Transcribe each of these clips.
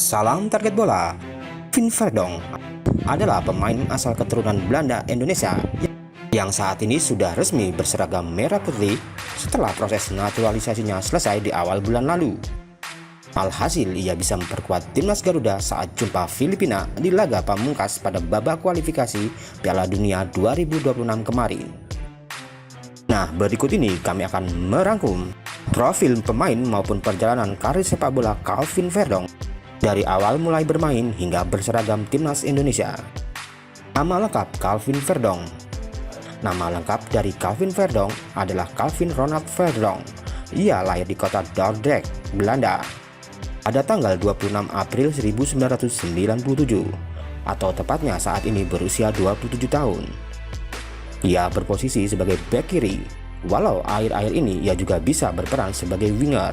Salam target bola. Calvin Verdonk adalah pemain asal keturunan Belanda Indonesia yang saat ini sudah resmi berseragam merah putih setelah proses naturalisasinya selesai di awal bulan lalu. Alhasil ia bisa memperkuat timnas Garuda saat jumpa Filipina di laga pamungkas pada babak kualifikasi Piala Dunia 2026 kemarin. Nah, berikut ini kami akan merangkum profil pemain maupun perjalanan karir sepak bola Calvin Verdonk dari awal mulai bermain hingga berseragam timnas Indonesia. Nama lengkap Calvin Verdonk. Nama lengkap dari Calvin Verdonk adalah Calvin Ronald Verdonk. Ia lahir di kota Dordrecht, Belanda pada tanggal 26 April 1997, atau tepatnya saat ini berusia 27 tahun. Ia berposisi sebagai bek kiri, walau akhir-akhir ini ia juga bisa berperan sebagai winger.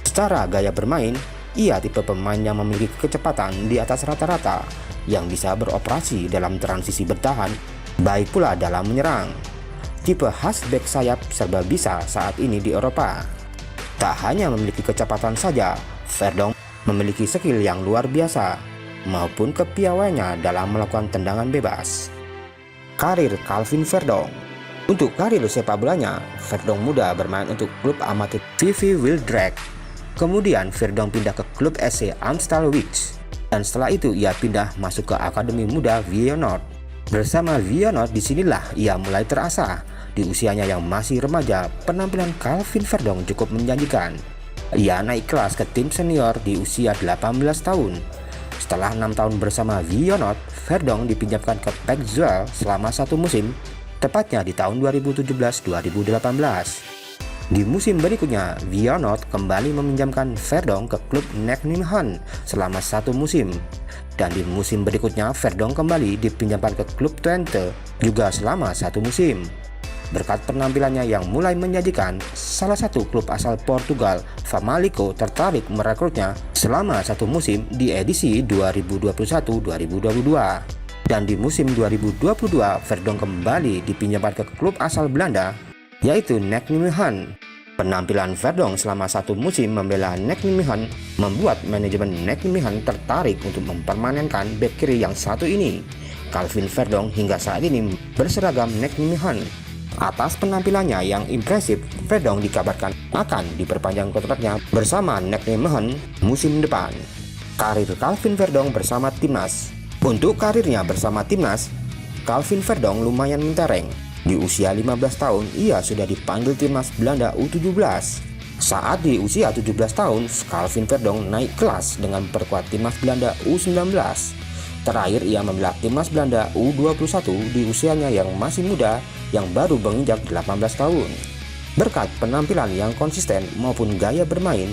Secara gaya bermain, ia tipe pemain yang memiliki kecepatan di atas rata-rata, yang bisa beroperasi dalam transisi bertahan, baik pula dalam menyerang. Tipe khas bek sayap serba bisa saat ini di Eropa. Tak hanya memiliki kecepatan saja, Verdonk memiliki skill yang luar biasa, maupun kepiawaiannya dalam melakukan tendangan bebas. Karir Calvin Verdonk. Untuk karir sepak bolanya, Verdonk muda bermain untuk klub amatir VV Wildrecht. Kemudian Verdonk pindah ke klub SC Amstelvik, dan setelah itu ia pindah masuk ke Akademi Muda Feyenoord. Bersama Feyenoord disinilah ia mulai terasah. Di usianya yang masih remaja, penampilan Calvin Verdonk cukup menjanjikan. Ia naik kelas ke tim senior di usia 18 tahun. Setelah 6 tahun bersama Feyenoord, Verdonk dipinjamkan ke PEC Zwolle selama 1 musim, tepatnya di tahun 2017-2018. Di musim berikutnya, Feyenoord kembali meminjamkan Verdonk ke klub NEC Nijmegen selama 1 musim. Dan di musim berikutnya, Verdonk kembali dipinjamkan ke klub Twente juga selama 1 musim. Berkat penampilannya yang mulai menjanjikan, salah satu klub asal Portugal, Famalicão, tertarik merekrutnya selama 1 musim di edisi 2021-2022. Dan di musim 2022, Verdonk kembali dipinjamkan ke klub asal Belanda, yaitu NEC Nijmegen. Penampilan Verdonk selama 1 musim membela NEC Nijmegen membuat manajemen NEC Nijmegen tertarik untuk mempermanenkan bek kiri yang satu ini. Calvin Verdonk hingga saat ini berseragam NEC Nijmegen. Atas penampilannya yang impresif, Verdonk dikabarkan akan diperpanjang kontraknya bersama NEC Nijmegen musim depan. Karir Calvin Verdonk bersama timnas. Untuk karirnya bersama timnas, Calvin Verdonk lumayan mentereng. Di usia 15 tahun, ia sudah dipanggil timnas Belanda U17. Saat di usia 17 tahun, Calvin Verdonk naik kelas dengan memperkuat timnas Belanda U19. Terakhir, ia membela timnas Belanda U21 di usianya yang masih muda, yang baru menginjak 18 tahun. Berkat penampilan yang konsisten maupun gaya bermain,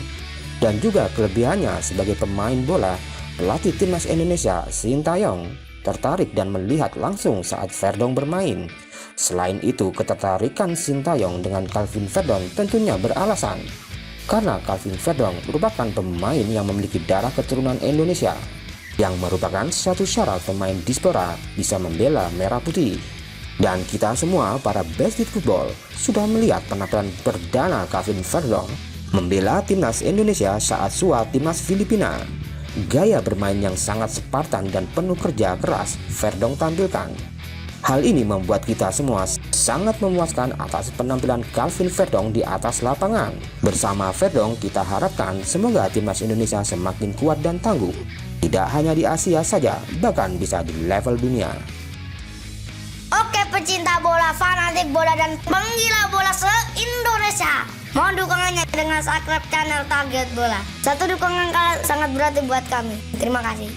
dan juga kelebihannya sebagai pemain bola, pelatih timnas Indonesia, Sintayong, tertarik dan melihat langsung saat Verdonk bermain. Selain itu, ketertarikan Sintayong dengan Calvin Verdonk tentunya beralasan, karena Calvin Verdonk merupakan pemain yang memiliki darah keturunan Indonesia, yang merupakan satu syarat pemain diaspora bisa membela merah putih. Dan kita semua para Bestit Football sudah melihat penampilan perdana Calvin Verdonk membela timnas Indonesia saat suat timnas Filipina. Gaya bermain yang sangat Spartan dan penuh kerja keras Verdonk tampilkan. Hal ini membuat kita semua sangat memuaskan atas penampilan Calvin Verdonk di atas lapangan. Bersama Verdonk, kita harapkan semoga timnas Indonesia semakin kuat dan tangguh. Tidak hanya di Asia saja, bahkan bisa di level dunia. Oke pecinta bola, fanatik bola, dan penggila bola se-Indonesia, mohon dukungannya dengan subscribe channel Target Bola. Satu dukungan kalian sangat berarti buat kami. Terima kasih.